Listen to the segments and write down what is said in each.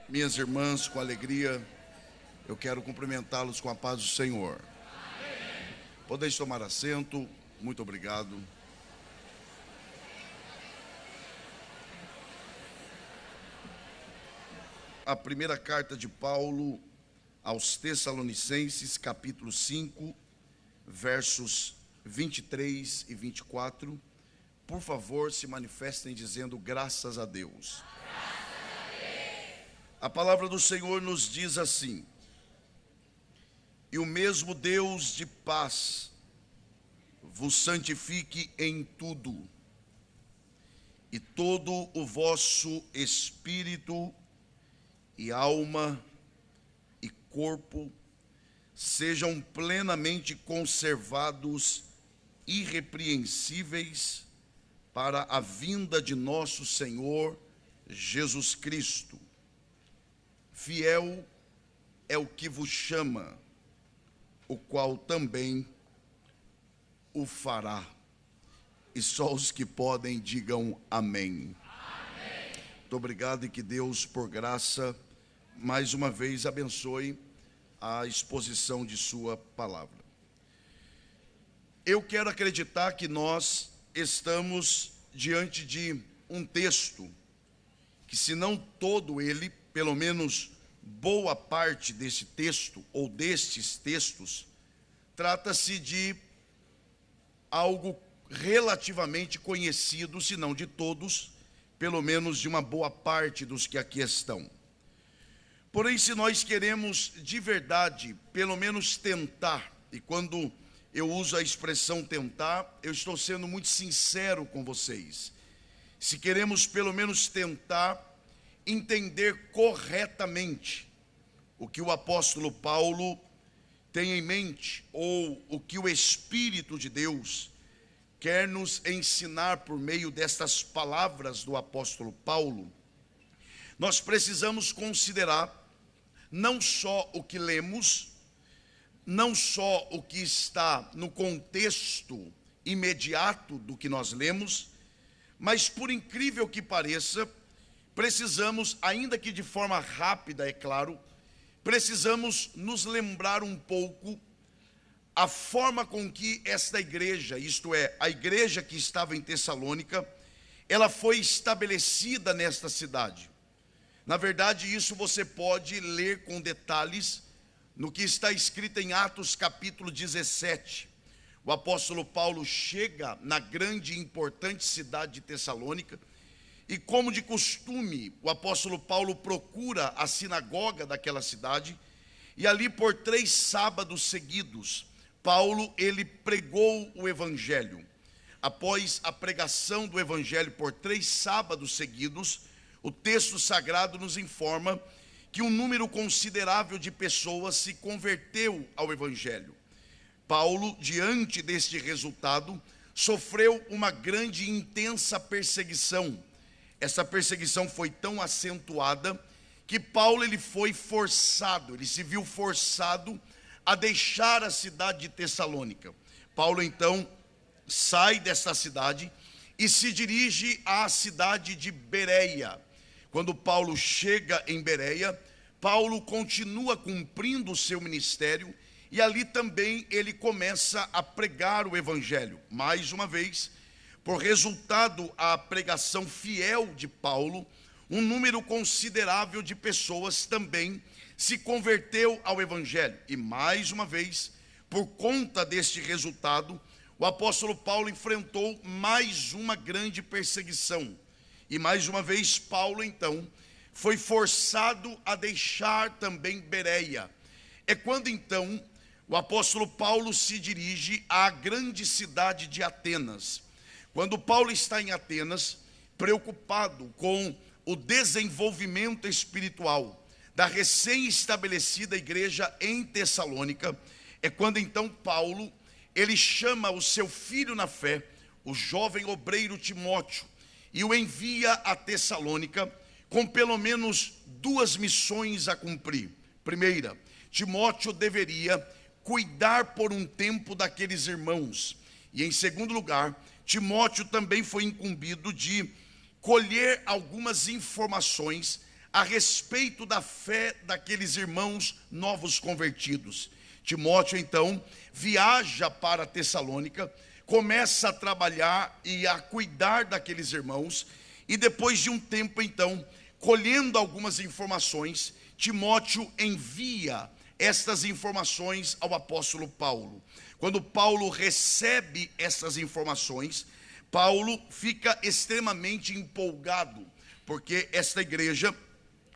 Minhas irmãs, com alegria, eu quero cumprimentá-los com a paz do Senhor. Podeis tomar assento, muito obrigado. A primeira carta de Paulo aos Tessalonicenses, capítulo 5, versos 23 e 24. Por favor, se manifestem dizendo graças a Deus. A palavra do Senhor nos diz assim: e o mesmo Deus de paz vos santifique em tudo, e todo o vosso espírito e alma e corpo sejam plenamente conservados irrepreensíveis para a vinda de nosso Senhor Jesus Cristo. Fiel é o que vos chama, o qual também o fará. E só os que podem digam amém. Amém. Muito obrigado e que Deus, por graça, mais uma vez abençoe a exposição de sua palavra. Eu quero acreditar que nós estamos diante de um texto que, se não todo ele, pelo menos boa parte desse texto, ou destes textos, trata-se de algo relativamente conhecido, se não de todos, pelo menos de uma boa parte dos que aqui estão. Porém, se nós queremos de verdade, pelo menos tentar, e quando eu uso a expressão tentar, eu estou sendo muito sincero com vocês. Se queremos pelo menos tentar entender corretamente o que o apóstolo Paulo tem em mente, ou o que o Espírito de Deus quer nos ensinar por meio destas palavras do apóstolo Paulo, nós precisamos considerar não só o que lemos, não só o que está no contexto imediato do que nós lemos, mas, por incrível que pareça, precisamos, ainda que de forma rápida, é claro, precisamos nos lembrar um pouco a forma com que esta igreja, isto é, a igreja que estava em Tessalônica, ela foi estabelecida nesta cidade. Na verdade, isso você pode ler com detalhes no que está escrito em Atos capítulo 17. O apóstolo Paulo chega na grande e importante cidade de Tessalônica, e como de costume, o apóstolo Paulo procura a sinagoga daquela cidade, e ali por 3 sábados seguidos, Paulo, ele pregou o evangelho. Após a pregação do evangelho por 3 sábados seguidos, o texto sagrado nos informa que um número considerável de pessoas se converteu ao evangelho. Paulo, diante deste resultado, sofreu uma grande e intensa perseguição. Essa perseguição foi tão acentuada que Paulo ele se viu forçado a deixar a cidade de Tessalônica. Paulo então sai dessa cidade e se dirige à cidade de Bereia. Quando Paulo chega em Bereia, Paulo continua cumprindo o seu ministério e ali também ele começa a pregar o evangelho. Mais uma vez, por resultado à pregação fiel de Paulo, um número considerável de pessoas também se converteu ao evangelho. E mais uma vez, por conta deste resultado, o apóstolo Paulo enfrentou mais uma grande perseguição. E mais uma vez, Paulo então foi forçado a deixar também Bereia. É quando então o apóstolo Paulo se dirige à grande cidade de Atenas. Quando Paulo está em Atenas, preocupado com o desenvolvimento espiritual da recém-estabelecida igreja em Tessalônica, é quando então Paulo, ele chama o seu filho na fé, o jovem obreiro Timóteo, e o envia a Tessalônica com pelo menos 2 missões a cumprir. Primeira, Timóteo deveria cuidar por um tempo daqueles irmãos. E em segundo lugar, Timóteo também foi incumbido de colher algumas informações a respeito da fé daqueles irmãos novos convertidos. Timóteo, então, viaja para Tessalônica, começa a trabalhar e a cuidar daqueles irmãos, e depois de um tempo, então, colhendo algumas informações, Timóteo envia estas informações ao apóstolo Paulo. Quando Paulo recebe essas informações, Paulo fica extremamente empolgado, porque esta igreja,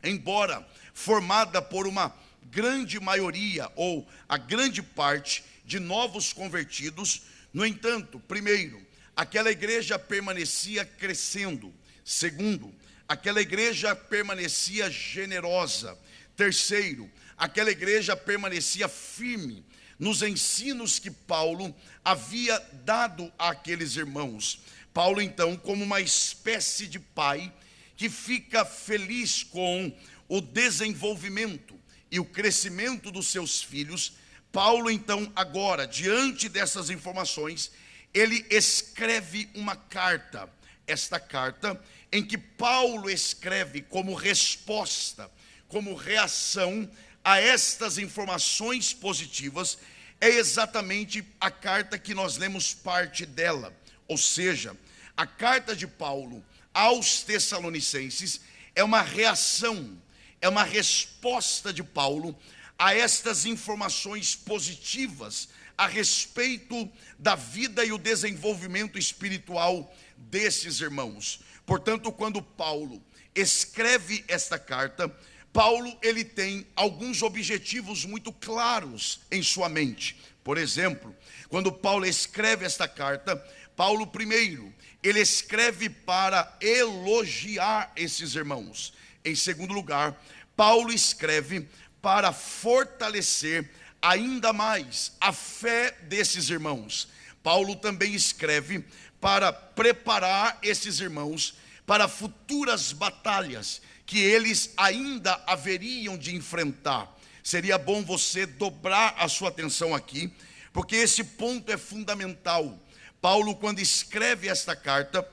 embora formada por uma grande maioria, ou a grande parte de novos convertidos, no entanto, primeiro, aquela igreja permanecia crescendo. Segundo, aquela igreja permanecia generosa. Terceiro, aquela igreja permanecia firme nos ensinos que Paulo havia dado àqueles irmãos. Paulo, então, como uma espécie de pai que fica feliz com o desenvolvimento e o crescimento dos seus filhos, Paulo, então, agora, diante dessas informações, ele escreve uma carta. Esta carta, em que Paulo escreve como resposta, como reação a estas informações positivas, é exatamente a carta que nós lemos parte dela. Ou seja, a carta de Paulo aos Tessalonicenses é uma reação, é uma resposta de Paulo a estas informações positivas a respeito da vida e o desenvolvimento espiritual desses irmãos. Portanto, quando Paulo escreve esta carta, Paulo ele tem alguns objetivos muito claros em sua mente. Por exemplo, quando Paulo escreve esta carta, Paulo primeiro, ele escreve para elogiar esses irmãos. Em segundo lugar, Paulo escreve para fortalecer ainda mais a fé desses irmãos. Paulo também escreve para preparar esses irmãos para futuras batalhas que eles ainda haveriam de enfrentar. Seria bom você dobrar a sua atenção aqui, porque esse ponto é fundamental. Paulo, quando escreve esta carta,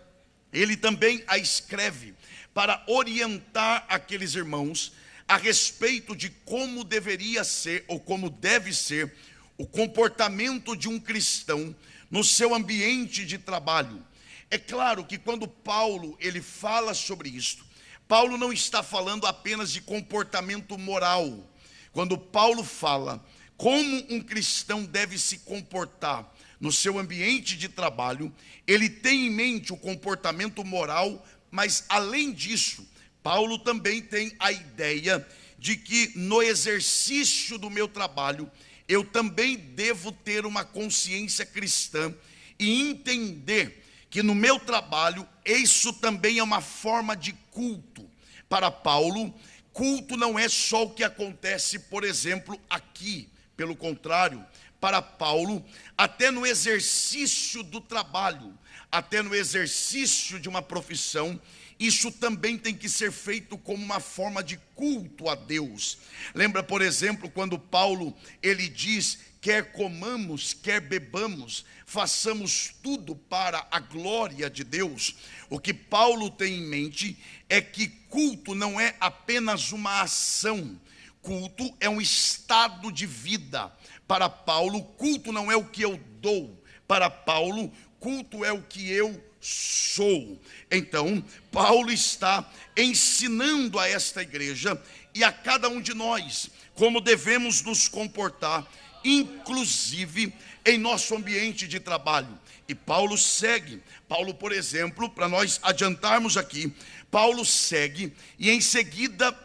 ele também a escreve para orientar aqueles irmãos a respeito de como deveria ser, ou como deve ser, o comportamento de um cristão no seu ambiente de trabalho. É claro que quando Paulo ele fala sobre isto, Paulo não está falando apenas de comportamento moral. Quando Paulo fala como um cristão deve se comportar no seu ambiente de trabalho, ele tem em mente o comportamento moral, mas além disso, Paulo também tem a ideia de que no exercício do meu trabalho, eu também devo ter uma consciência cristã e entender que no meu trabalho, isso também é uma forma de culto. Para Paulo, culto não é só o que acontece, por exemplo, aqui. Pelo contrário, para Paulo, até no exercício do trabalho, até no exercício de uma profissão, isso também tem que ser feito como uma forma de culto a Deus. Lembra, por exemplo, quando Paulo, ele diz, quer comamos, quer bebamos, façamos tudo para a glória de Deus. O que Paulo tem em mente é que culto não é apenas uma ação, culto é um estado de vida. Para Paulo, culto não é o que eu dou, para Paulo, culto é o que eu sou. Então, Paulo está ensinando a esta igreja e a cada um de nós como devemos nos comportar, inclusive em nosso ambiente de trabalho. E Paulo segue. Paulo, por exemplo, para nós adiantarmos aqui, Paulo segue e em seguida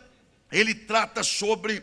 ele trata sobre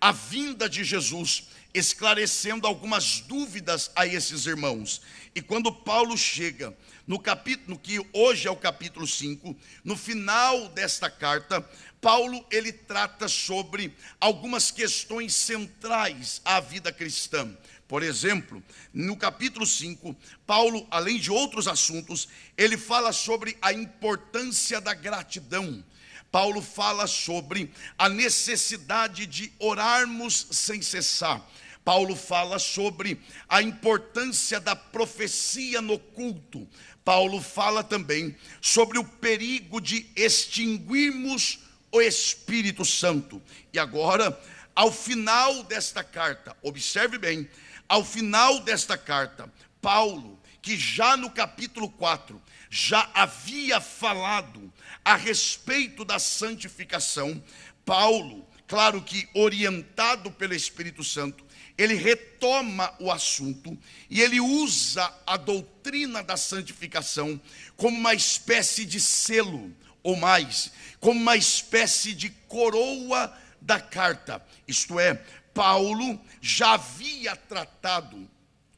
a vinda de Jesus, esclarecendo algumas dúvidas a esses irmãos. E quando Paulo chega no capítulo, que hoje é o capítulo 5, no final desta carta, Paulo ele trata sobre algumas questões centrais à vida cristã. Por exemplo, no capítulo 5, Paulo, além de outros assuntos, ele fala sobre a importância da gratidão. Paulo fala sobre a necessidade de orarmos sem cessar. Paulo fala sobre a importância da profecia no culto. Paulo fala também sobre o perigo de extinguirmos o Espírito Santo. E agora, ao final desta carta, observe bem, ao final desta carta, Paulo, que já no capítulo 4, já havia falado a respeito da santificação, Paulo, claro que orientado pelo Espírito Santo, ele retoma o assunto e ele usa a doutrina da santificação como uma espécie de selo, ou mais, como uma espécie de coroa da carta. Isto é, Paulo já havia tratado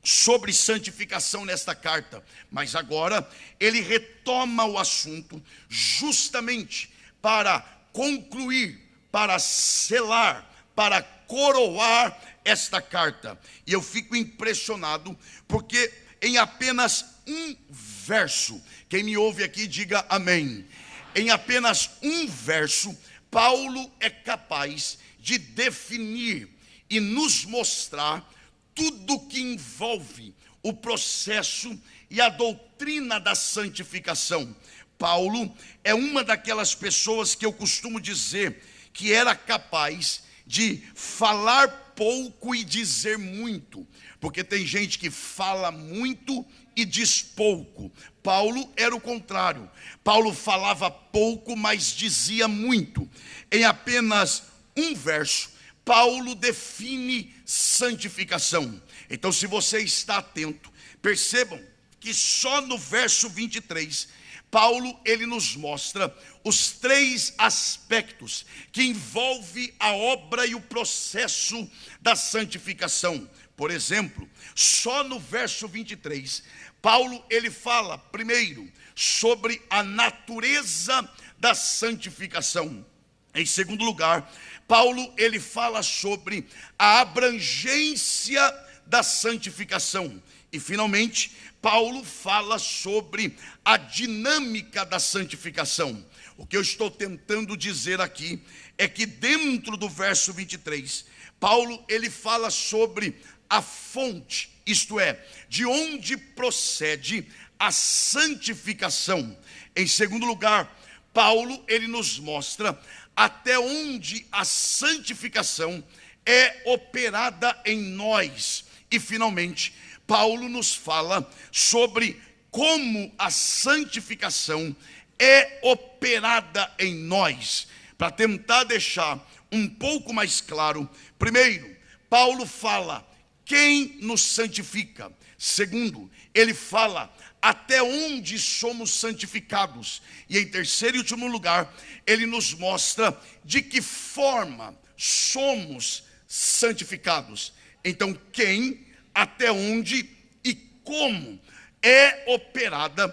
sobre santificação nesta carta, mas agora ele retoma o assunto justamente para concluir, para selar, para coroar esta carta. E eu fico impressionado porque em apenas um verso, quem me ouve aqui diga amém, em apenas um verso, Paulo é capaz de definir e nos mostrar tudo que envolve o processo e a doutrina da santificação. Paulo é uma daquelas pessoas que eu costumo dizer que era capaz de falar pouco e dizer muito, porque tem gente que fala muito e diz pouco. Paulo era o contrário. Paulo falava pouco, mas dizia muito. Em apenas um verso, Paulo define santificação. Então, se você está atento, percebam que só no verso 23, Paulo ele nos mostra os três aspectos que envolve a obra e o processo da santificação. Por exemplo, só no verso 23, Paulo ele fala primeiro sobre a natureza da santificação. Em segundo lugar, Paulo ele fala sobre a abrangência da santificação. E finalmente, Paulo fala sobre a dinâmica da santificação. O que eu estou tentando dizer aqui é que dentro do verso 23, Paulo ele fala sobre a fonte, isto é, de onde procede a santificação. Em segundo lugar, Paulo ele nos mostra até onde a santificação é operada em nós. E finalmente, Paulo nos fala sobre como a santificação é operada em nós. Para tentar deixar um pouco mais claro, primeiro, Paulo fala quem nos santifica. Segundo, ele fala até onde somos santificados. E em terceiro e último lugar, ele nos mostra de que forma somos santificados. Então, quem, até onde e como é operada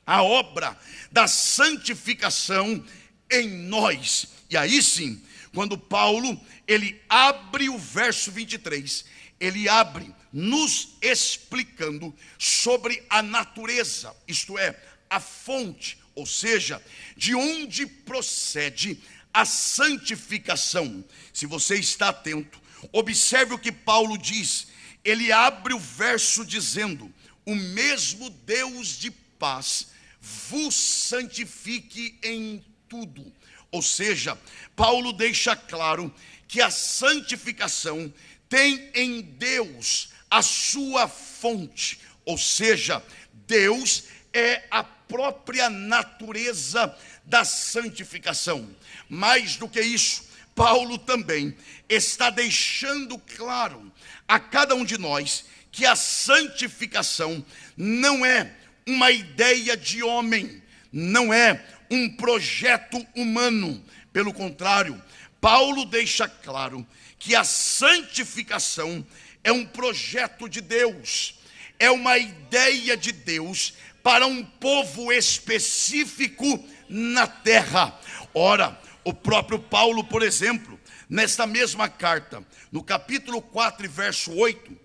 a obra da santificação em nós. E aí sim, quando Paulo ele abre o verso 23, ele abre nos explicando sobre a natureza, isto é, a fonte, ou seja, de onde procede a santificação. Se você está atento, observe o que Paulo diz. Ele abre o verso dizendo: o mesmo Deus de paz vos santifique em tudo. Ou seja, Paulo deixa claro que a santificação tem em Deus a sua fonte, ou seja, Deus é a própria natureza da santificação. Mais do que isso, Paulo também está deixando claro a cada um de nós que a santificação não é uma ideia de homem, não é um projeto humano. Pelo contrário, Paulo deixa claro que a santificação é um projeto de Deus, é uma ideia de Deus para um povo específico na terra. Ora, o próprio Paulo, por exemplo, nesta mesma carta, no capítulo 4 e verso 8,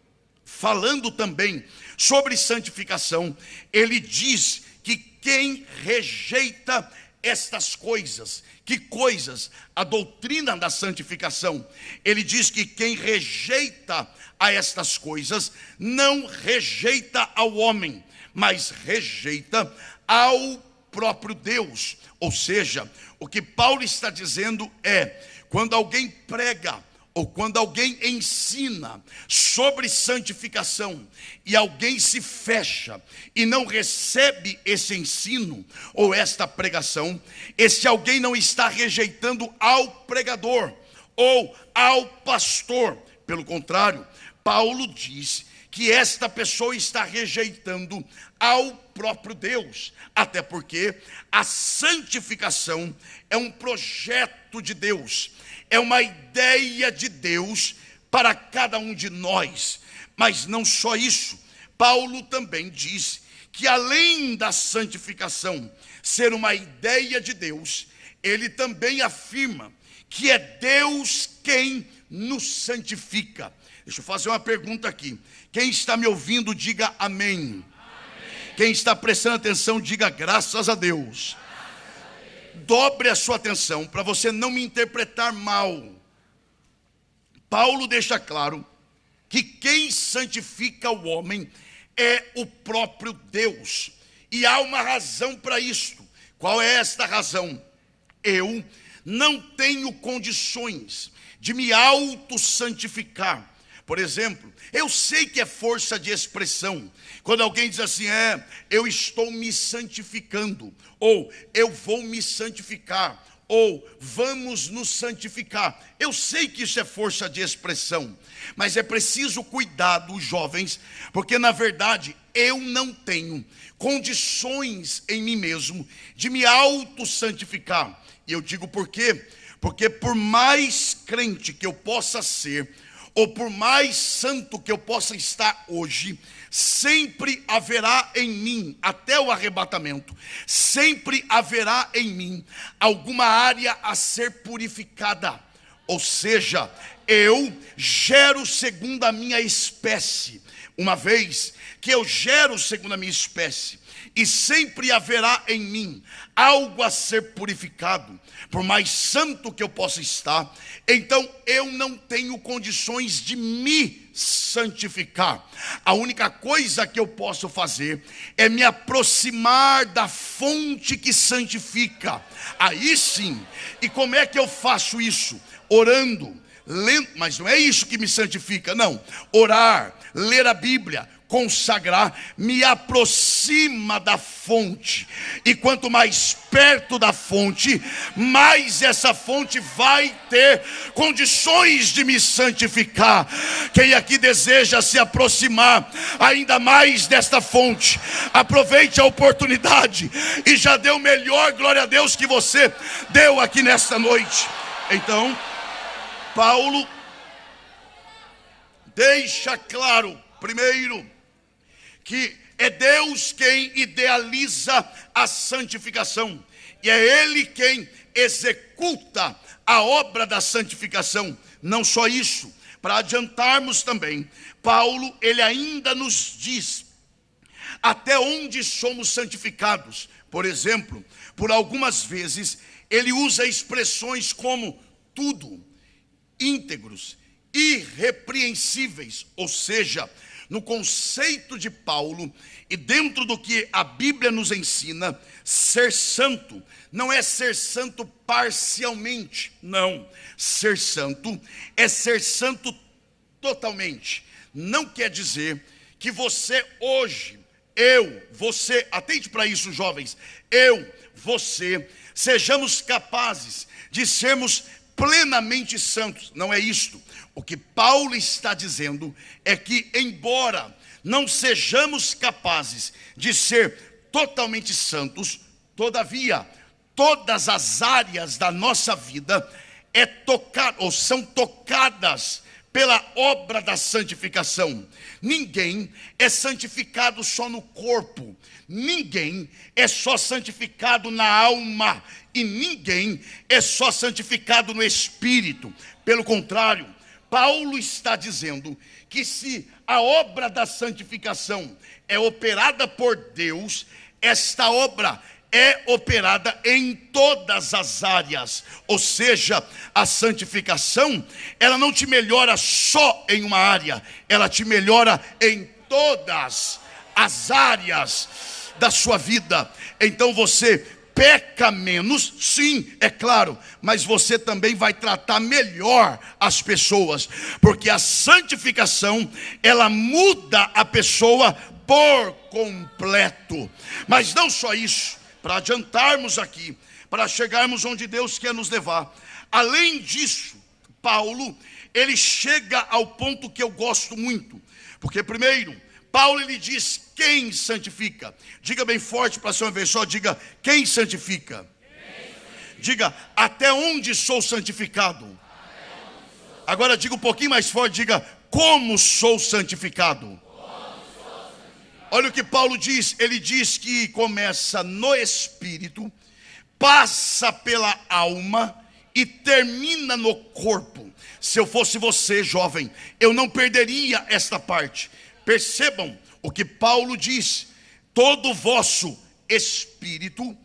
falando também sobre santificação, ele diz que quem rejeita estas coisas, que coisas? A doutrina da santificação. Ele diz que quem rejeita a estas coisas, não rejeita ao homem, mas rejeita ao próprio Deus. Ou seja, o que Paulo está dizendo é, quando alguém prega ou quando alguém ensina sobre santificação e alguém se fecha e não recebe esse ensino ou esta pregação, esse alguém não está rejeitando ao pregador ou ao pastor. Pelo contrário, Paulo diz que esta pessoa está rejeitando ao próprio Deus, até porque a santificação é um projeto de Deus, é uma ideia de Deus para cada um de nós. Mas não só isso, Paulo também diz que além da santificação ser uma ideia de Deus, ele também afirma que é Deus quem nos santifica. Deixa eu fazer uma pergunta aqui. Quem está me ouvindo, diga amém. Amém. Quem está prestando atenção, diga graças a Deus. Dobre a sua atenção para você não me interpretar mal. Paulo deixa claro que quem santifica o homem é o próprio Deus. E há uma razão para isto. Qual é esta razão? Eu não tenho condições de me auto-santificar. Por exemplo, eu sei que é força de expressão. Quando alguém diz assim, eu estou me santificando, ou eu vou me santificar, ou vamos nos santificar. Eu sei que isso é força de expressão, mas é preciso cuidado, jovens, porque na verdade eu não tenho condições em mim mesmo de me auto-santificar. E eu digo por quê? Porque por mais crente que eu possa ser, ou por mais santo que eu possa estar hoje, sempre haverá em mim, até o arrebatamento, sempre haverá em mim alguma área a ser purificada. Ou seja, eu gero segundo a minha espécie. Uma vez que eu gero segundo a minha espécie, e sempre haverá em mim algo a ser purificado, por mais santo que eu possa estar, então eu não tenho condições de me santificar. A única coisa que eu posso fazer é me aproximar da fonte que santifica. Aí sim. E como é que eu faço isso? Orando, lendo, mas não é isso que me santifica, não. Orar, ler a Bíblia, consagrar, me aproxima da fonte. E quanto mais perto da fonte, mais essa fonte vai ter condições de me santificar. Quem aqui deseja se aproximar ainda mais desta fonte, aproveite a oportunidade e já dê o melhor glória a Deus que você deu aqui nesta noite. Então, Paulo deixa claro, primeiro, que é Deus quem idealiza a santificação, e é Ele quem executa a obra da santificação. Não só isso, para adiantarmos também, Paulo, ele ainda nos diz até onde somos santificados. Por exemplo, por algumas vezes, ele usa expressões como tudo, íntegros, irrepreensíveis, ou seja, no conceito de Paulo e dentro do que a Bíblia nos ensina, ser santo não é ser santo parcialmente, não. Ser santo é ser santo totalmente. Não quer dizer que você hoje, você, atente para isso, jovens, você, sejamos capazes de sermos plenamente santos. Não é isto. O que Paulo está dizendo é que, embora não sejamos capazes de ser totalmente santos, todavia, todas as áreas da nossa vida são tocadas pela obra da santificação. Ninguém é santificado só no corpo, ninguém é só santificado na alma, e ninguém é só santificado no espírito. Pelo contrário, Paulo está dizendo que se a obra da santificação é operada por Deus, esta obra é operada em todas as áreas. Ou seja, a santificação, ela não te melhora só em uma área, ela te melhora em todas as áreas. da sua vida. Então você peca menos, sim, é claro, mas você também vai tratar melhor as pessoas, porque a santificação, ela muda a pessoa por completo. Mas não só isso, para adiantarmos aqui, para chegarmos onde Deus quer nos levar, além disso, Paulo, ele chega ao ponto que eu gosto muito, porque primeiro, Paulo ele diz quem santifica. Diga bem forte para ser uma vez só, diga quem santifica. Diga até onde sou santificado. Agora diga um pouquinho mais forte, diga como sou santificado. Olha o que Paulo diz, ele diz que começa no espírito, passa pela alma e termina no corpo. Se eu fosse você, jovem, eu não perderia esta parte. Percebam o que Paulo diz: todo o vosso espírito,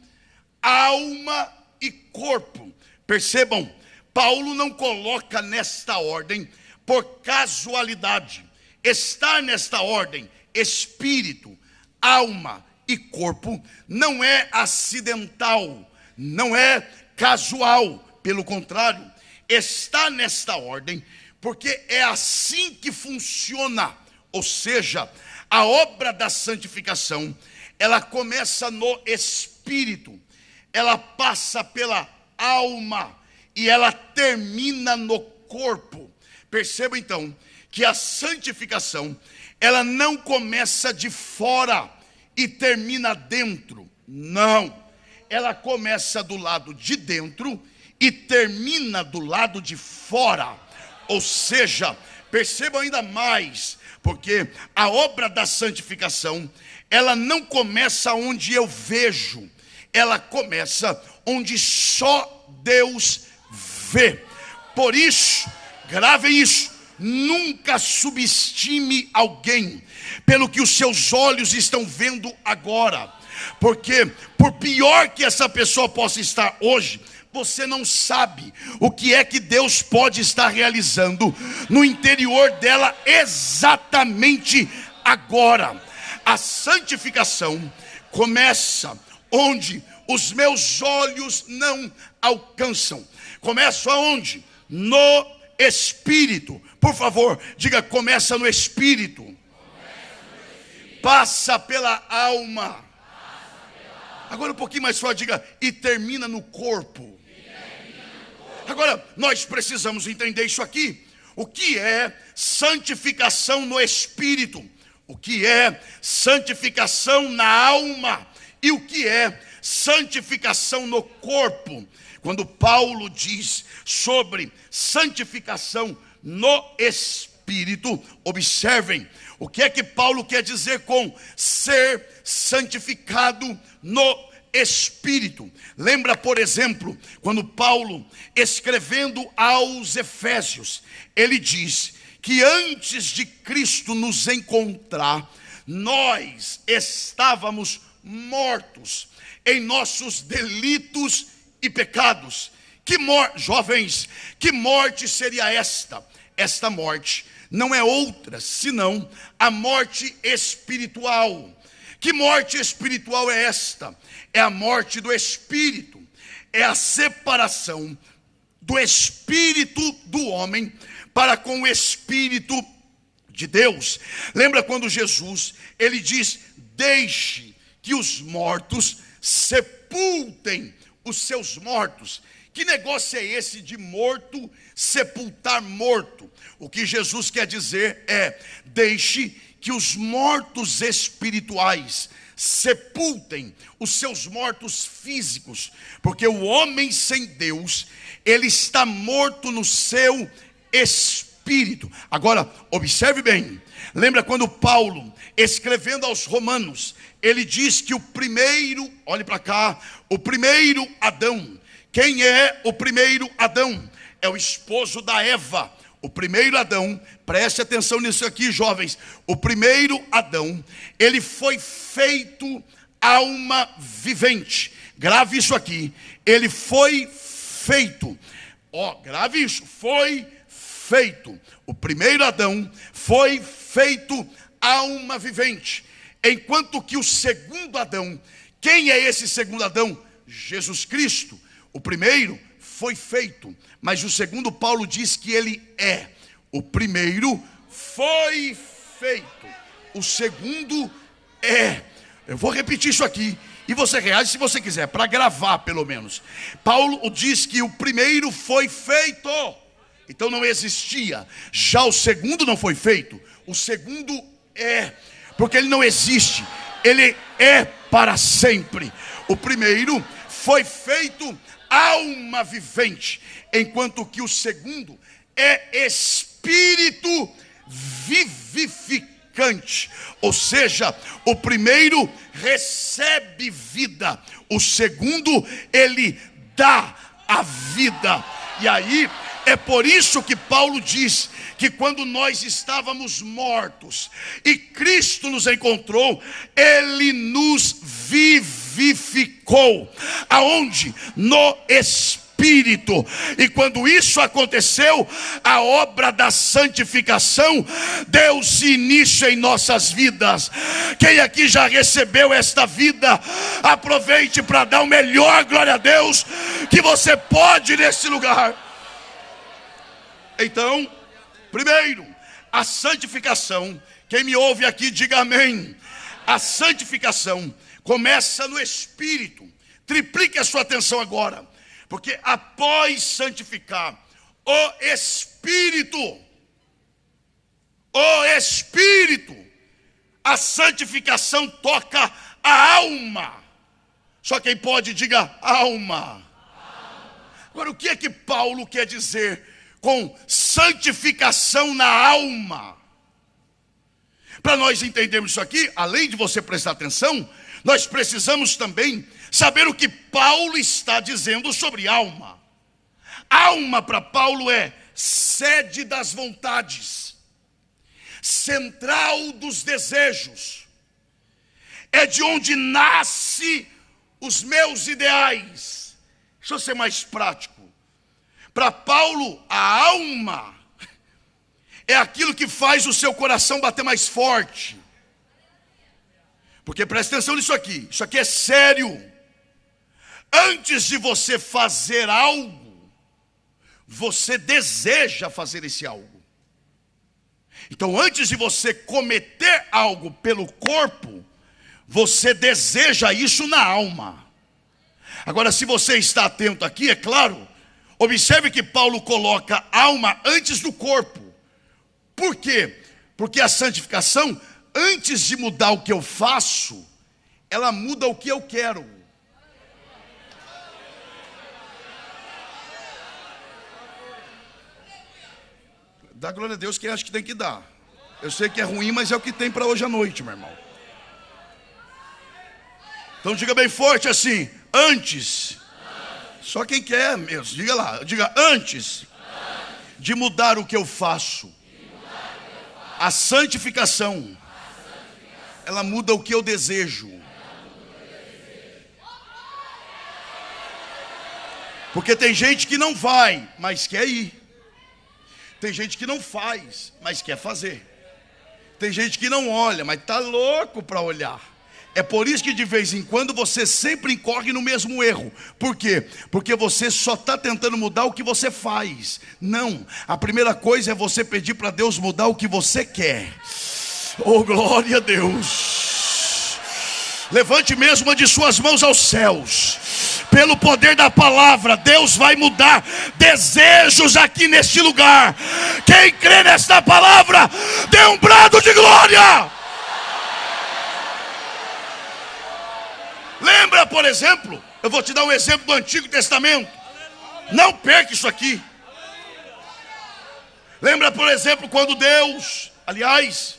alma e corpo. Percebam, Paulo não coloca nesta ordem por casualidade. Estar nesta ordem, espírito, alma e corpo, não é acidental, não é casual. Pelo contrário, está nesta ordem porque é assim que funciona. Ou seja, a obra da santificação, ela começa no espírito, ela passa pela alma e ela termina no corpo. Perceba então que a santificação, ela não começa de fora e termina dentro. Não, ela começa do lado de dentro e termina do lado de fora. Ou seja, percebam ainda mais, porque a obra da santificação, ela não começa onde eu vejo, ela começa onde só Deus vê. Por isso, gravem isso, nunca subestime alguém pelo que os seus olhos estão vendo agora, porque por pior que essa pessoa possa estar hoje, você não sabe o que é que Deus pode estar realizando no interior dela exatamente agora. A santificação começa onde os meus olhos não alcançam. Começa aonde? No espírito. Por favor, diga: começa no espírito. Passa pela alma. Agora um pouquinho mais forte, diga: e termina no corpo. Agora, nós precisamos entender isso aqui. O que é santificação no espírito? O que é santificação na alma? E o que é santificação no corpo? Quando Paulo diz sobre santificação no espírito, observem o que é que Paulo quer dizer com ser santificado no espírito. Lembra, por exemplo, quando Paulo, escrevendo aos Efésios, ele diz que antes de Cristo nos encontrar, nós estávamos mortos em nossos delitos e pecados. Jovens, que morte seria esta? Esta morte não é outra senão a morte espiritual. Que morte espiritual é esta? É a morte do espírito, é a separação do espírito do homem para com o espírito de Deus. Lembra quando Jesus, ele diz: deixe que os mortos sepultem os seus mortos. Que negócio é esse de morto sepultar morto? O que Jesus quer dizer é: deixe que os mortos espirituais sepultem os seus mortos físicos, porque o homem sem Deus, ele está morto no seu espírito. Agora, observe bem, lembra quando Paulo, escrevendo aos Romanos, ele diz que o primeiro, olhe para cá, o primeiro Adão. Quem é o primeiro Adão? É o esposo da Eva. O primeiro Adão, preste atenção nisso aqui, jovens. O primeiro Adão, ele foi feito alma vivente. Grave isso aqui. Ele foi feito. Grave isso. Foi feito. O primeiro Adão foi feito alma vivente. enquanto que o segundo Adão, quem é esse segundo Adão? Jesus Cristo. O primeiro foi feito, mas o segundo Paulo diz que ele é. O primeiro foi feito, o segundo é. Eu vou repetir isso aqui e você reage se você quiser, para gravar pelo menos. Paulo diz que o primeiro foi feito, então não existia. Já o segundo não foi feito, o segundo é, porque ele não existe, ele é para sempre. O primeiro foi feito alma vivente, enquanto que o segundo é espírito vivificante. Ou seja, o primeiro recebe vida, o segundo ele dá a vida. E aí é por isso que Paulo diz que quando nós estávamos mortos e Cristo nos encontrou, ele nos vivificou. Aonde? No Espírito. E quando isso aconteceu, a obra da santificação deu-se início em nossas vidas. Quem aqui já recebeu esta vida, aproveite para dar o melhor glória a Deus que você pode nesse lugar. Então, primeiro, a santificação. Quem me ouve aqui, diga amém. A santificação começa no Espírito. Triplique a sua atenção agora, porque após santificar, o Espírito, a santificação toca a alma. Só quem pode, diga alma. Agora, o que é que Paulo quer dizer com santificação na alma? Para nós entendermos isso aqui, além de você prestar atenção, nós precisamos também saber o que Paulo está dizendo sobre alma. Alma para Paulo é sede das vontades, central dos desejos, é de onde nasce os meus ideais. Deixa eu ser mais prático. Para Paulo, a alma é aquilo que faz o seu coração bater mais forte. Porque presta atenção nisso aqui, isso aqui é sério. Antes de você fazer algo, você deseja fazer esse algo. Então, antes de você cometer algo pelo corpo, você deseja isso na alma. Agora, se você está atento aqui, é claro, observe que Paulo coloca alma antes do corpo. Por quê? Porque a santificação, antes de mudar o que eu faço, ela muda o que eu quero. Dá glória a Deus quem acha que tem que dar. Eu sei que é ruim, mas é o que tem para hoje à noite, meu irmão. Então diga bem forte assim, antes. Só quem quer mesmo, diga lá, diga antes de mudar o que eu faço. A santificação, ela muda o que eu desejo. Porque tem gente que não vai, mas quer ir. Tem gente que não faz, mas quer fazer. Tem gente que não olha, mas está louco para olhar. É por isso que de vez em quando você sempre incorre no mesmo erro. Por quê? Porque você só está tentando mudar o que você faz. Não, a primeira coisa é você pedir para Deus mudar o que você quer. Oh, glória a Deus. Levante mesmo uma de suas mãos aos céus. Pelo poder da palavra, Deus vai mudar desejos aqui neste lugar. Quem crê nesta palavra, dê um brado de glória. Lembra, por exemplo, eu vou te dar um exemplo do Antigo Testamento. Não perca isso aqui. Lembra, por exemplo, quando Deus, aliás,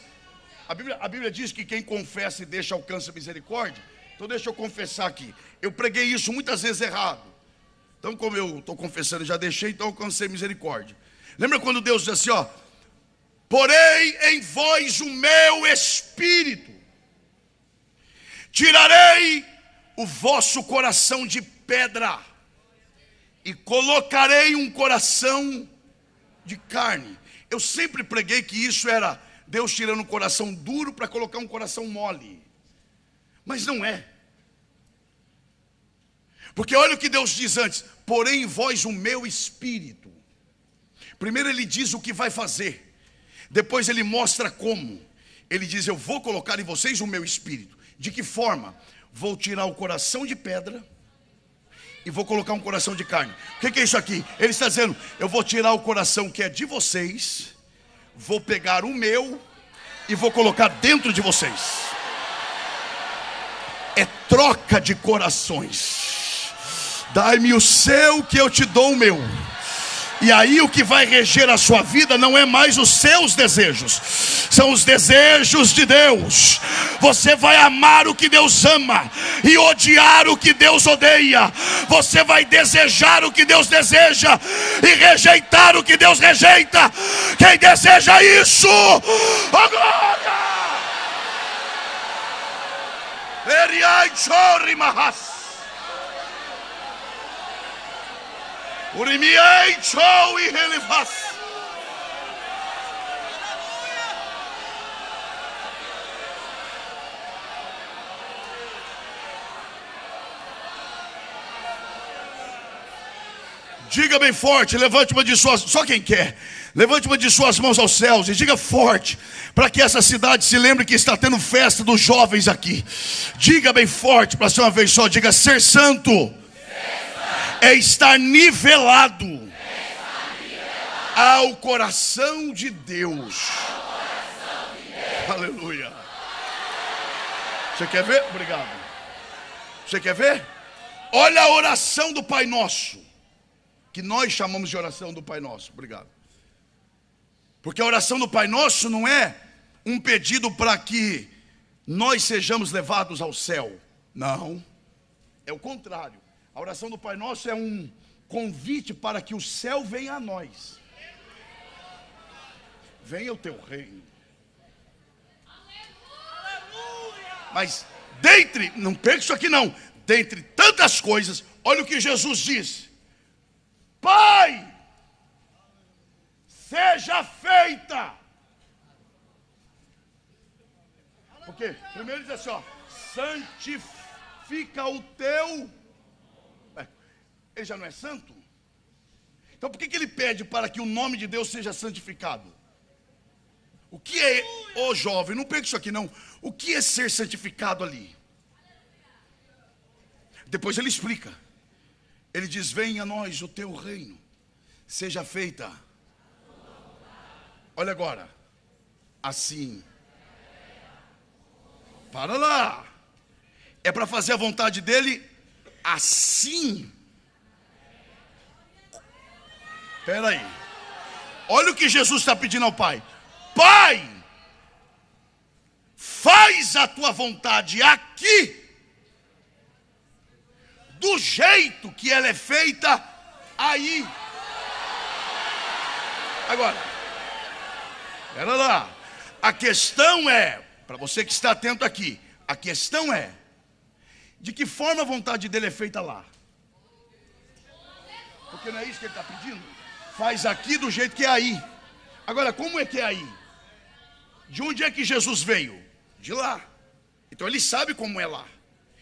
a Bíblia diz que quem confessa e deixa alcança misericórdia. Então deixa eu confessar aqui. Eu preguei isso muitas vezes errado. Então como eu estou confessando, já deixei, então alcancei misericórdia. Lembra quando Deus diz assim, ó: porém em vós o meu espírito, tirarei o vosso coração de pedra e colocarei um coração de carne. Eu sempre preguei que isso era Deus tirando um coração duro para colocar um coração mole. Mas não é. Porque olha o que Deus diz antes: porém em vós o meu espírito. Primeiro ele diz o que vai fazer, depois ele mostra como. Ele diz: eu vou colocar em vocês o meu espírito. De que forma? Vou tirar o coração de pedra e vou colocar um coração de carne. O que é isso aqui? Ele está dizendo: eu vou tirar o coração que é de vocês, vou pegar o meu e vou colocar dentro de vocês. É troca de corações. Dai-me o seu que eu te dou o meu. E aí o que vai reger a sua vida não é mais os seus desejos, são os desejos de Deus. Você vai amar o que Deus ama e odiar o que Deus odeia. Você vai desejar o que Deus deseja e rejeitar o que Deus rejeita. Quem deseja isso, oh glória! Eriai chori mahas. Urimiei chou e relevas. Diga bem forte, levante uma de suas, só quem quer, levante uma de suas mãos aos céus e diga forte, para que essa cidade se lembre que está tendo festa dos jovens aqui. Diga bem forte, para ser uma vez só, diga: ser santo é estar nivelado ao coração de Deus. Aleluia. Você quer ver? Obrigado. Você quer ver? Olha a oração do Pai Nosso, que nós chamamos de oração do Pai Nosso. Obrigado. Porque a oração do Pai Nosso não é um pedido para que nós sejamos levados ao céu. Não. É o contrário. A oração do Pai Nosso é um convite para que o céu venha a nós. Venha o teu reino. Mas dentre, não perca isso aqui não, dentre tantas coisas, olha o que Jesus disse: Pai, seja feita. Porque primeiro ele diz assim, ó, santifica o teu. Ele já não é santo? Então por que ele pede para que o nome de Deus seja santificado? O que é, ô jovem, não perca isso aqui não. O que é ser santificado ali? Depois ele explica. Ele diz: venha a nós o teu reino, seja feita. Olha agora. Assim. Para lá. É para fazer a vontade dele assim. Espera aí. Olha o que Jesus está pedindo ao Pai. Pai, faz a tua vontade aqui, do jeito que ela é feita aí. Agora, espera lá. A questão é, para você que está atento aqui, a questão é, de que forma a vontade dele é feita lá? Porque não é isso que ele está pedindo? Faz aqui do jeito que é aí. Agora, como é que é aí? De onde é que Jesus veio? De lá. Então ele sabe como é lá.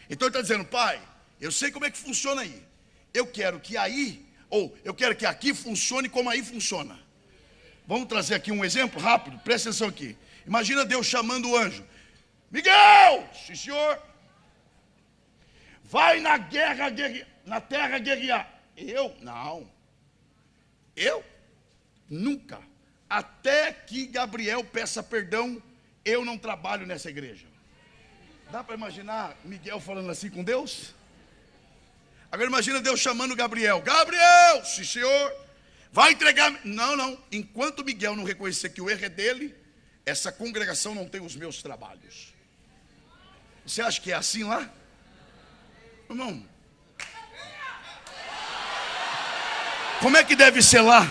Então ele está dizendo: Pai, eu sei como é que funciona aí. Eu quero que aí, ou eu quero que aqui funcione como aí funciona. Vamos trazer aqui um exemplo rápido, presta atenção aqui. Imagina Deus chamando o anjo: Miguel, sim senhor, vai na guerra, na terra guerrear. Eu? Não. Eu? Nunca. Até que Gabriel peça perdão, eu não trabalho nessa igreja. Dá para imaginar Miguel falando assim com Deus? Agora imagina Deus chamando Gabriel: Gabriel, sim senhor, vai entregar. Não, não, enquanto Miguel não reconhecer que o erro é dele, essa congregação não tem os meus trabalhos. Você acha que é assim lá? Irmão, como é que deve ser lá?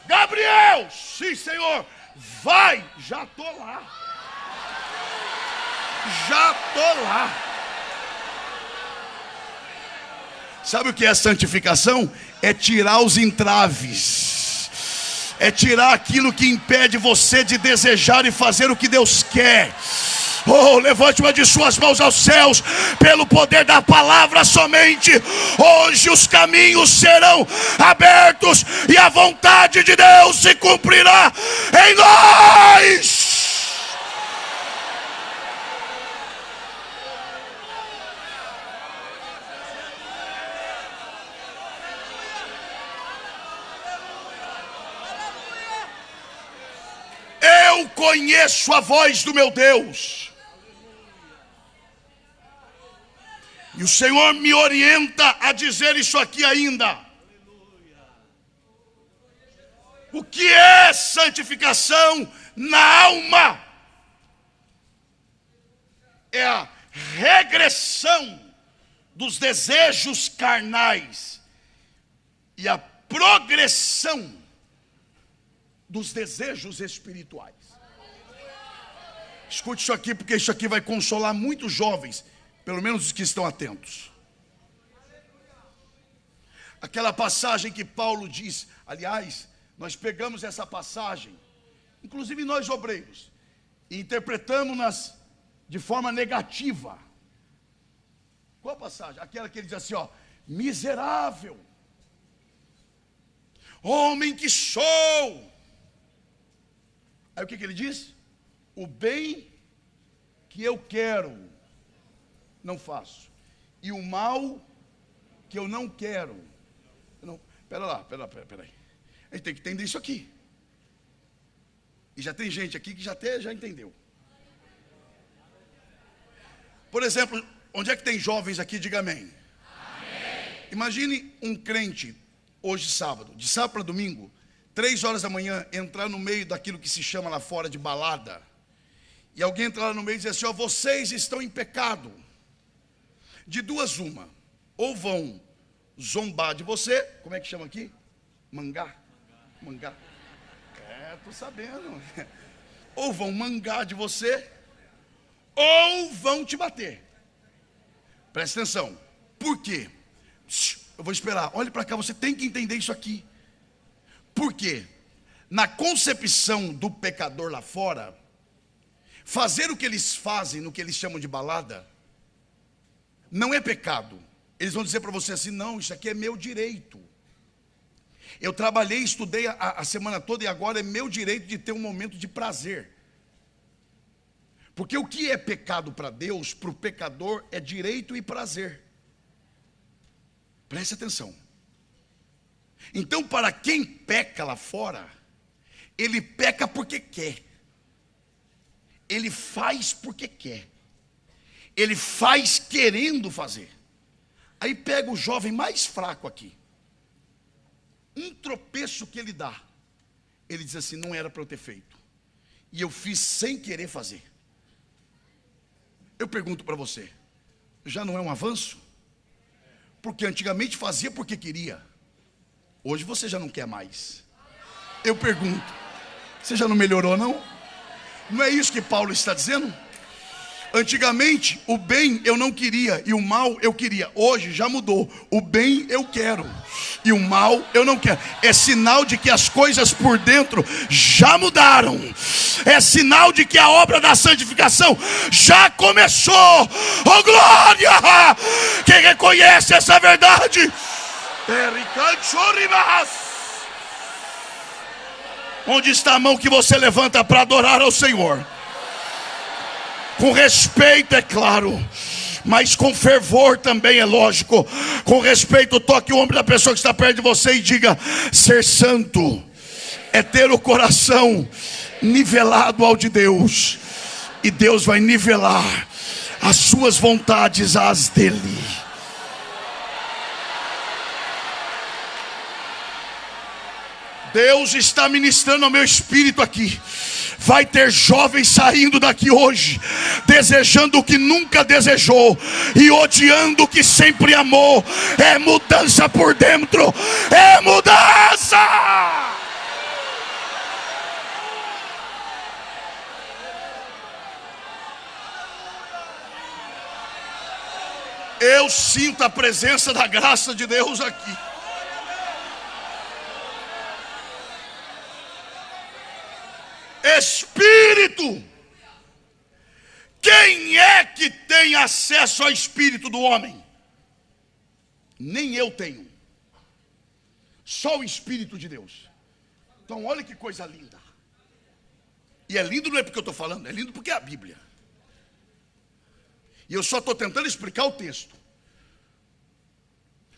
Gabriel, sim senhor, vai, já estou lá. Já estou lá. Sabe o que é santificação? É tirar os entraves. É tirar aquilo que impede você de desejar e fazer o que Deus quer. Oh, levante uma de suas mãos aos céus, pelo poder da palavra somente. Hoje os caminhos serão abertos e a vontade de Deus se cumprirá em nós. Eu conheço a voz do meu Deus. E o Senhor me orienta a dizer isso aqui ainda. O que é santificação na alma? É a regressão dos desejos carnais e a progressão dos desejos espirituais. Escute isso aqui, porque isso aqui vai consolar muitos jovens, pelo menos os que estão atentos. Aquela passagem que Paulo diz, aliás, nós pegamos essa passagem, inclusive nós obreiros, e interpretamos-nas de forma negativa. Qual passagem? Aquela que ele diz assim, ó: miserável, homem que sou. Aí o que ele diz? O bem que eu quero, não faço. E o mal que eu não quero. Não, pera aí. A gente tem que entender isso aqui. E já tem gente aqui que já entendeu. Por exemplo, onde é que tem jovens aqui? Diga amém. Amém. Imagine um crente, hoje sábado, de sábado para domingo, 3 horas da manhã, entrar no meio daquilo que se chama lá fora de balada. E alguém entrar lá no meio e dizer assim, ó: vocês estão em pecado. De duas uma. Ou vão zombar de você. Como é que chama aqui? Mangá. Tô sabendo. Ou vão mangar de você, ou vão te bater. Presta atenção. Por quê? Eu vou esperar. Olhe para cá, você tem que entender isso aqui. Por quê? Na concepção do pecador lá fora, fazer o que eles fazem no que eles chamam de balada não é pecado. Eles vão dizer para você assim: não, isso aqui é meu direito. Eu trabalhei, estudei a semana toda e agora é meu direito de ter um momento de prazer. Porque o que é pecado para Deus, para o pecador, é direito e prazer. Preste atenção. Então, para quem peca lá fora, ele peca porque quer. Ele faz porque quer. Ele faz querendo fazer. Aí pega o jovem mais fraco aqui. Um tropeço que ele dá, ele diz assim: não era para eu ter feito. E eu fiz sem querer fazer. Eu pergunto para você, já não é um avanço? Porque antigamente fazia porque queria. Hoje você já não quer mais. Eu pergunto, você já não melhorou não? Não é isso que Paulo está dizendo? Antigamente o bem eu não queria e o mal eu queria. Hoje já mudou. O bem eu quero e o mal eu não quero. É sinal de que as coisas por dentro já mudaram. É sinal de que a obra da santificação já começou. Oh glória! Quem reconhece essa verdade? Onde está a mão que você levanta para adorar ao Senhor? Com respeito, é claro, mas com fervor também, é lógico. Com respeito, toque o ombro da pessoa que está perto de você e diga: ser santo é ter o coração nivelado ao de Deus. E Deus vai nivelar as suas vontades às dele. Deus está ministrando ao meu espírito aqui. Vai ter jovens saindo daqui hoje, desejando o que nunca desejou e odiando o que sempre amou. É mudança por dentro, é mudança. Eu sinto a presença da graça de Deus aqui. Espírito Quem é que tem acesso ao espírito do homem? Nem eu tenho. Só o Espírito de Deus. Então olha que coisa linda. E é lindo não é porque eu estou falando, é lindo porque é a Bíblia. E eu só estou tentando explicar o texto.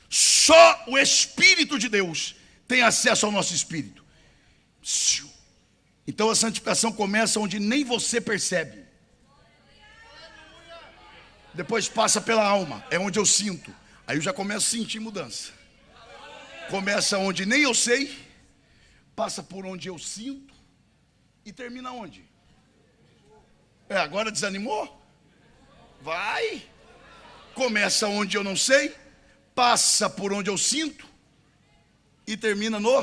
Só o Espírito de Deus tem acesso ao nosso espírito. Então a santificação começa onde nem você percebe. Depois passa pela alma, é onde eu sinto. Aí eu já começo a sentir mudança. Começa onde nem eu sei, passa por onde eu sinto e termina onde? Agora desanimou? Vai. Começa onde eu não sei, passa por onde eu sinto e termina no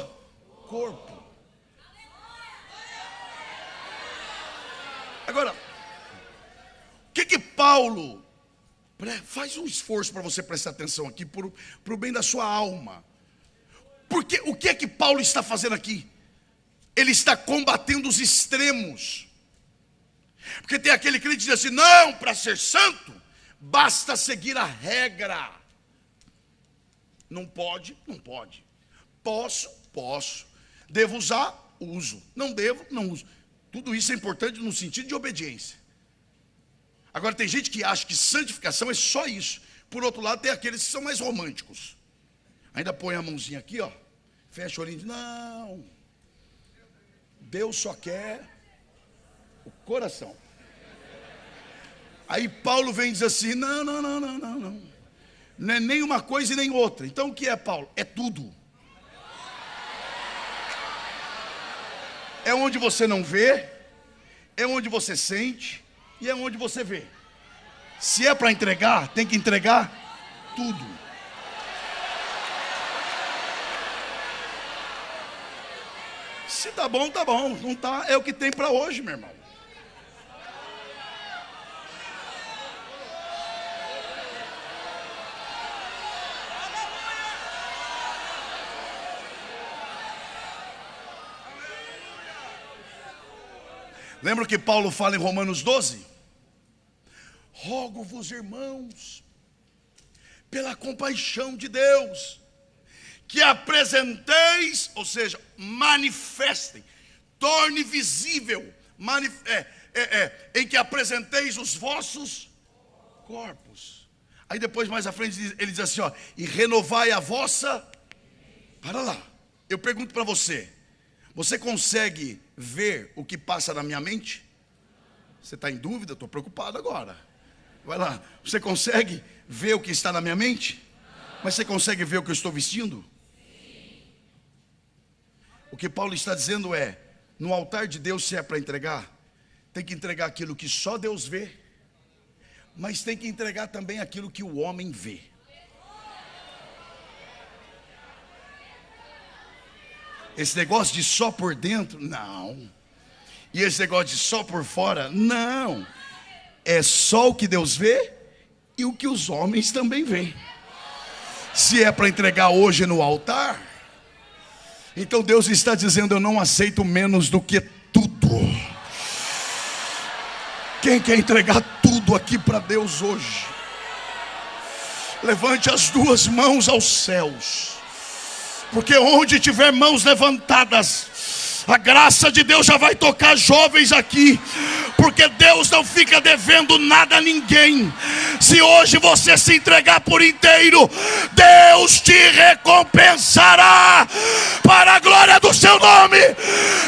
corpo. Agora, o que Paulo... Faz um esforço para você prestar atenção aqui, para o bem da sua alma. Porque o que é que Paulo está fazendo aqui? Ele está combatendo os extremos. Porque tem aquele crente que diz assim: não, para ser santo, basta seguir a regra. Não pode, não pode. Posso, posso. Devo usar, uso. Não devo, não uso. Tudo isso é importante no sentido de obediência. Agora tem gente que acha que santificação é só isso. Por outro lado tem aqueles que são mais românticos. Ainda põe a mãozinha aqui, ó, fecha o olhinho e diz: não, Deus só quer o coração. Aí Paulo vem e diz assim: não, não é nem uma coisa e nem outra. Então o que é, Paulo? É tudo. É onde você não vê, é onde você sente e é onde você vê. Se é para entregar, tem que entregar tudo. Se tá bom, tá bom. Não tá, é o que tem para hoje, meu irmão. Lembra o que Paulo fala em Romanos 12? Rogo-vos, irmãos, pela compaixão de Deus, que apresenteis, ou seja, manifestem, torne visível, em que apresenteis os vossos corpos. Aí depois, mais à frente, ele diz assim, ó, e renovai a vossa... Para lá, eu pergunto para você, você consegue ver o que passa na minha mente? Você está em dúvida? Estou preocupado agora. Vai lá, você consegue ver o que está na minha mente? Mas você consegue ver o que eu estou vestindo? O que Paulo está dizendo é, no altar de Deus, se é para entregar, tem que entregar aquilo que só Deus vê, mas tem que entregar também aquilo que o homem vê. Esse negócio de só por dentro, não. E esse negócio de só por fora, não. É só o que Deus vê e o que os homens também veem. Se é para entregar hoje no altar, então Deus está dizendo: eu não aceito menos do que tudo. Quem quer entregar tudo aqui para Deus hoje? Levante as duas mãos aos céus, porque onde tiver mãos levantadas, a graça de Deus já vai tocar jovens aqui, porque Deus não fica devendo nada a ninguém. Se hoje você se entregar por inteiro, Deus te recompensará para a glória do seu nome.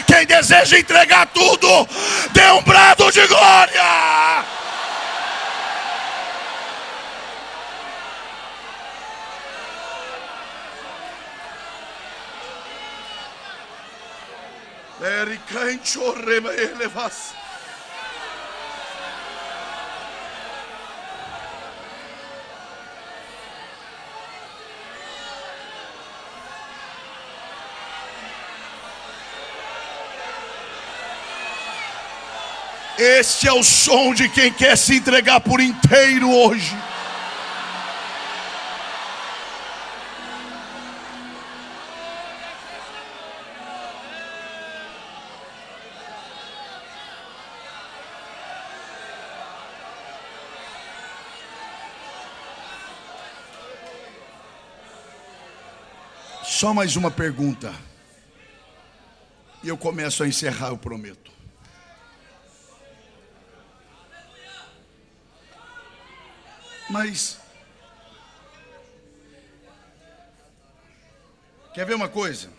Quem deseja entregar tudo, dê um brado de glória. Este é o som de quem quer se entregar por inteiro hoje. Só mais uma pergunta. E eu começo a encerrar, eu prometo. Mas, quer ver uma coisa?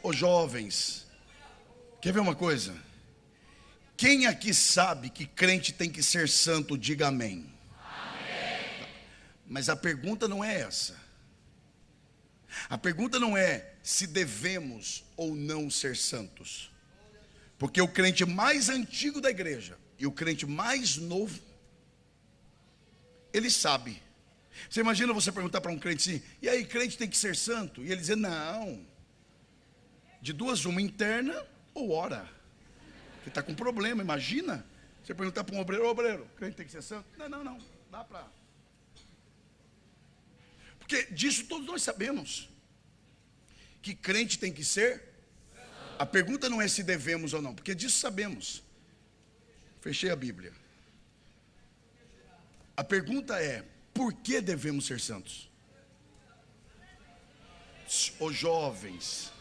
Os jovens, quer ver uma coisa? Quem aqui sabe que crente tem que ser santo, diga amém. Amém. Mas a pergunta não é essa. A pergunta não é se devemos ou não ser santos. Porque o crente mais antigo da igreja e o crente mais novo, ele sabe. Você imagina você perguntar para um crente assim: e aí, crente tem que ser santo? E ele dizer: não. De duas, uma, interna ou ora. Você está com problema, imagina. Você perguntar para um obreiro: obreiro, crente tem que ser santo? Não, dá para. Porque disso todos nós sabemos. Que crente tem que ser. A pergunta não é se devemos ou não, porque disso sabemos. Fechei a Bíblia. A pergunta é: por que devemos ser santos? Os jovens.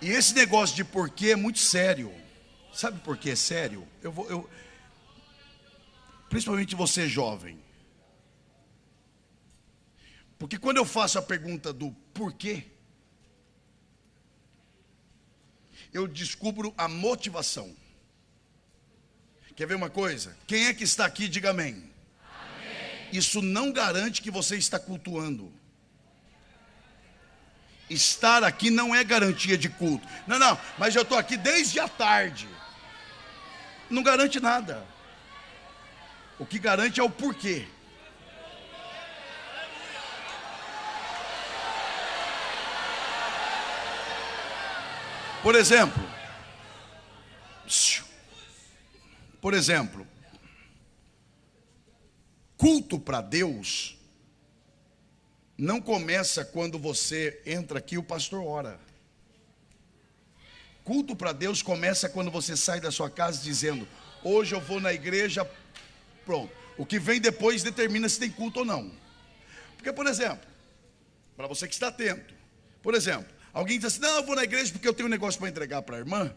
E esse negócio de porquê é muito sério. Sabe por que é sério? Principalmente você jovem. Porque quando eu faço a pergunta do porquê, eu descubro a motivação. Quer ver uma coisa? Quem é que está aqui, diga amém. Amém. Isso não garante que você está cultuando. Estar aqui não é garantia de culto. Não, mas eu estou aqui desde a tarde. Não garante nada. O que garante é o porquê. Por exemplo, culto para Deus não começa quando você entra aqui e o pastor ora. Culto para Deus começa quando você sai da sua casa dizendo: hoje eu vou na igreja, pronto. O que vem depois determina se tem culto ou não. Porque, por exemplo, para você que está atento, por exemplo, alguém diz assim: não, eu vou na igreja porque eu tenho um negócio para entregar para a irmã.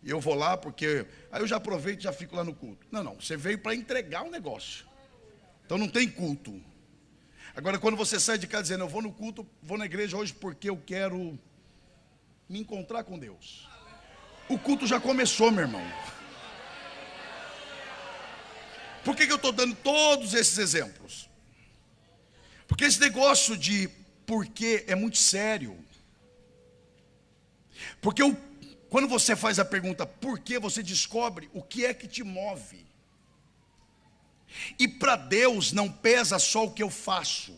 E eu vou lá porque aí eu já aproveito e já fico lá no culto. Não, você veio para entregar um negócio. Então não tem culto. Agora, quando você sai de casa dizendo: eu vou no culto, vou na igreja hoje porque eu quero me encontrar com Deus, o culto já começou, meu irmão. Por que eu estou dando todos esses exemplos? Porque esse negócio de porquê é muito sério. Porque quando você faz a pergunta por quê, você descobre o que é que te move. E para Deus não pesa só o que eu faço.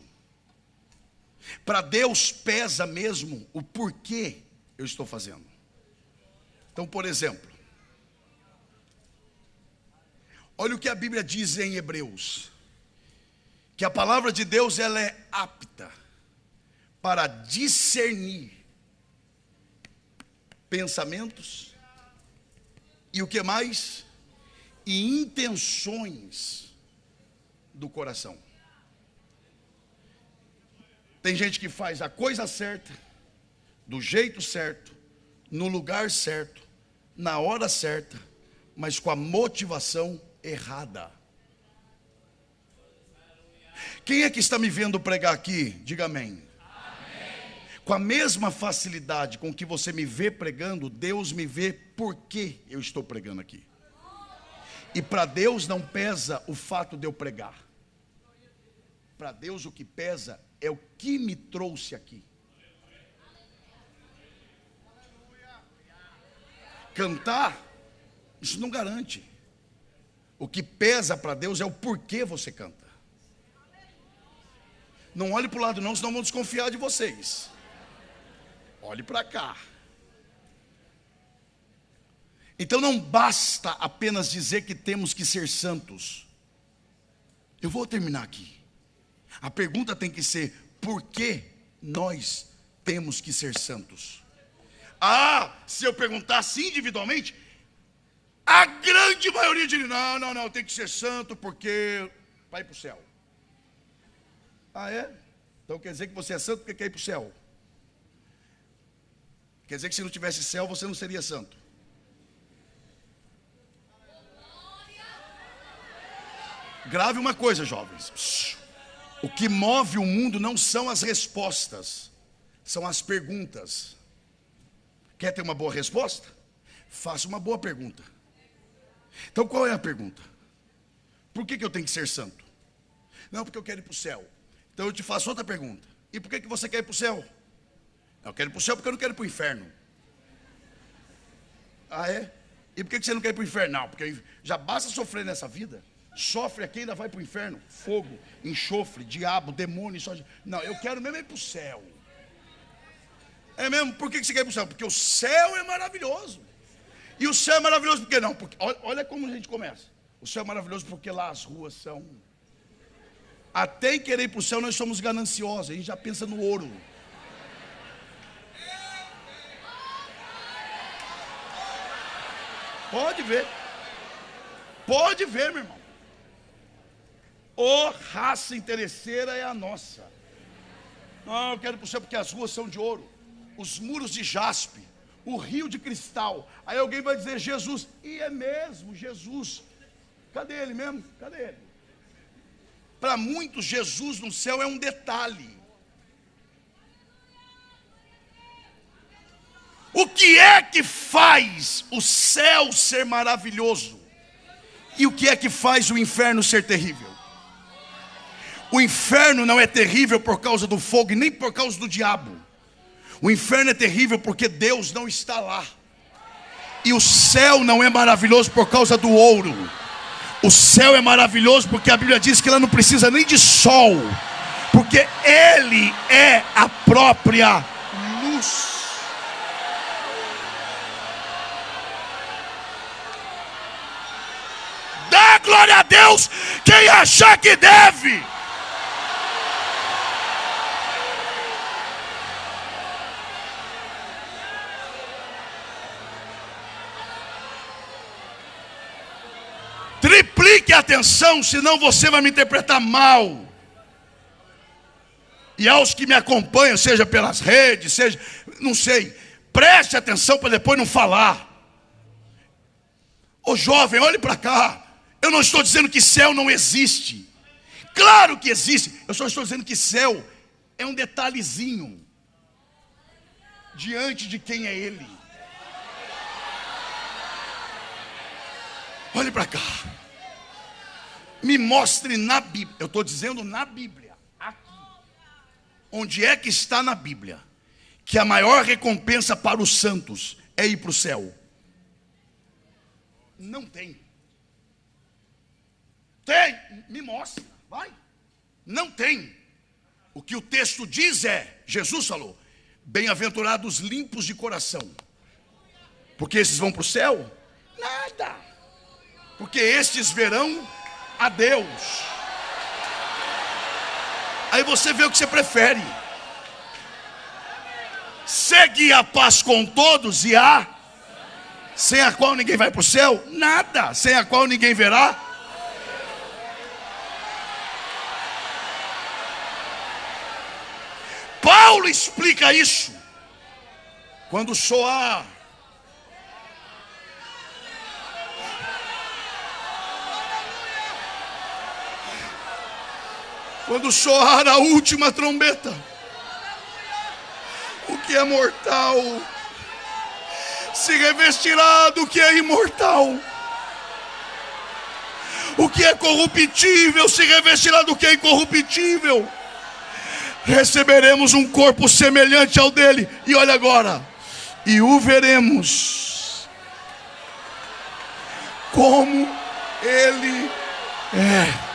Para Deus pesa mesmo o porquê eu estou fazendo. Então, por exemplo, olha o que a Bíblia diz em Hebreus. Que a palavra de Deus, ela é apta para discernir pensamentos e o que mais? E intenções do coração. Tem gente que faz a coisa certa, do jeito certo, no lugar certo, na hora certa, mas com a motivação errada. Quem é que está me vendo pregar aqui? Diga amém. Amém. Com a mesma facilidade com que você me vê pregando, Deus me vê porque eu estou pregando aqui. E para Deus não pesa o fato de eu pregar. Para Deus o que pesa é o que me trouxe aqui. Cantar, isso não garante. O que pesa para Deus é o porquê você canta. Não olhe para o lado não, senão vão desconfiar de vocês. Olhe para cá. Então não basta apenas dizer que temos que ser santos. Eu vou terminar aqui. A pergunta tem que ser: por que nós temos que ser santos? Se eu perguntar assim individualmente, a grande maioria diz: não, tem que ser santo porque vai para o céu. Ah, é? Então quer dizer que você é santo porque quer ir para o céu. Quer dizer que se não tivesse céu, você não seria santo. Grave uma coisa, jovens. O que move o mundo não são as respostas, são as perguntas. Quer ter uma boa resposta? Faça uma boa pergunta. Então qual é a pergunta? Por que eu tenho que ser santo? Não, porque eu quero ir para o céu. Então eu te faço outra pergunta. E por que você quer ir para o céu? Eu quero ir para o céu porque eu não quero ir para o inferno. Ah, é? E por que você não quer ir para o inferno? Não, porque já basta sofrer nessa vida. Sofre aqui e ainda vai para o inferno. Fogo, enxofre, diabo, demônio. Não, eu quero mesmo ir para o céu. É mesmo? Por que você quer ir para o céu? Porque o céu é maravilhoso. E o céu é maravilhoso por que não? Porque, olha como a gente começa. O céu é maravilhoso porque lá as ruas são... Até em querer ir para o céu nós somos gananciosos. A gente já pensa no ouro. Pode ver. Pode ver, meu irmão. Ô, raça interesseira é a nossa. Não, eu quero ir para o céu porque as ruas são de ouro, os muros de jaspe, o rio de cristal. Aí alguém vai dizer Jesus. E é mesmo, Jesus. Cadê ele mesmo? Cadê ele? Para muitos, Jesus no céu é um detalhe. O que é que faz o céu ser maravilhoso? E o que é que faz o inferno ser terrível? O inferno não é terrível por causa do fogo e nem por causa do diabo. O inferno é terrível porque Deus não está lá. E o céu não é maravilhoso por causa do ouro. O céu é maravilhoso porque a Bíblia diz que ela não precisa nem de sol, porque Ele é a própria luz. Dá glória a Deus quem achar que deve. Triplique a atenção, senão você vai me interpretar mal. E aos que me acompanham, seja pelas redes, seja, não sei, preste atenção para depois não falar. Ô jovem, olhe para cá. Eu não estou dizendo que céu não existe. Claro que existe. Eu só estou dizendo que céu é um detalhezinho diante de quem é Ele. Olhe para cá. Me mostre na Bíblia. Eu estou dizendo na Bíblia. Aqui. Onde é que está na Bíblia que a maior recompensa para os santos é ir para o céu? Não tem. Tem. Me mostra. Vai. Não tem. O que o texto diz é, Jesus falou, bem-aventurados limpos de coração, porque esses vão para o céu? Nada. Porque estes verão a Deus. Aí você vê o que você prefere. Segue a paz com todos e a sem a qual ninguém vai para o céu? Nada. Sem a qual ninguém verá? Paulo explica isso. Quando soar a última trombeta, o que é mortal se revestirá do que é imortal. O que é corruptível se revestirá do que é incorruptível. Receberemos um corpo semelhante ao dele. E olha agora, e o veremos como ele é.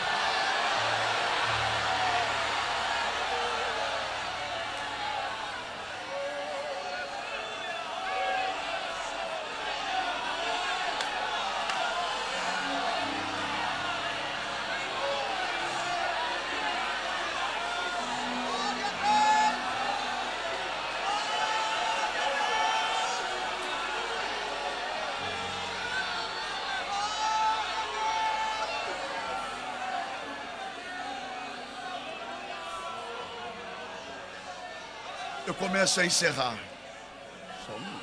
Eu começo a encerrar. Só um minuto.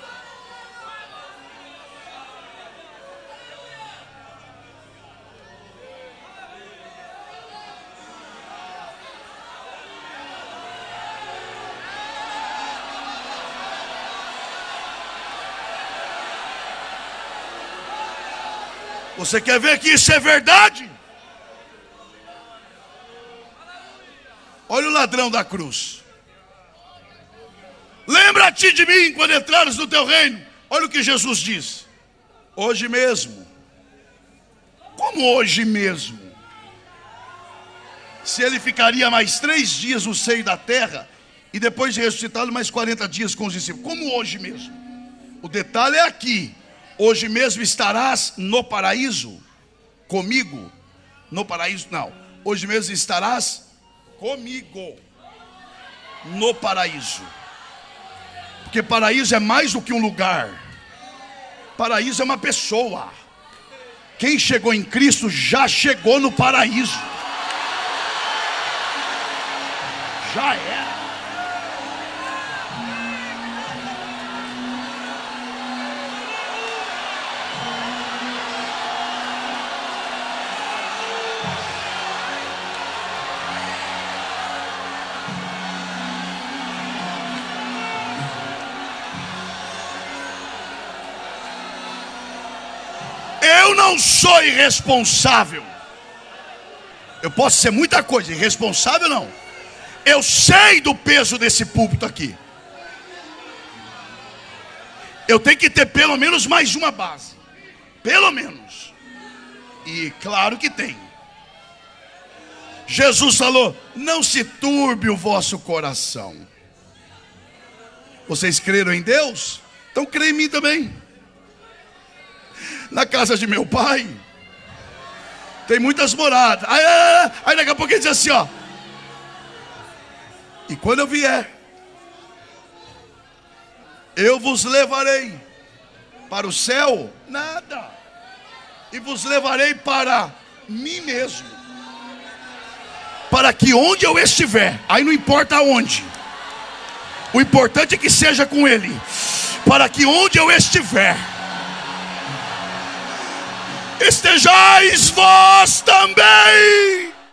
Você quer ver que isso é verdade? Olha o ladrão da cruz. Lembra-te de mim quando entrares no teu reino. Olha o que Jesus diz. Hoje mesmo. Como hoje mesmo? Se ele ficaria mais 3 dias no seio da terra e depois de ressuscitado mais 40 dias com os discípulos. Como hoje mesmo? O detalhe é aqui. Hoje mesmo estarás no paraíso comigo. No paraíso, não. Hoje mesmo estarás comigo no paraíso. Porque paraíso é mais do que um lugar. Paraíso é uma pessoa. Quem chegou em Cristo já chegou no paraíso. Já é. Eu não sou irresponsável. Eu posso ser muita coisa, irresponsável não. Eu sei do peso desse púlpito aqui. Eu tenho que ter pelo menos mais uma base. Pelo menos. E claro que tem. Jesus falou: não se turbe o vosso coração. Vocês creram em Deus? Então creem em mim também. Na casa de meu pai tem muitas moradas. Aí daqui a pouco ele diz assim, ó: e quando eu vier, eu vos levarei para o céu, nada, e vos levarei para mim mesmo, para que onde eu estiver, aí não importa onde, o importante é que seja com ele, para que onde eu estiver, estejais vós também.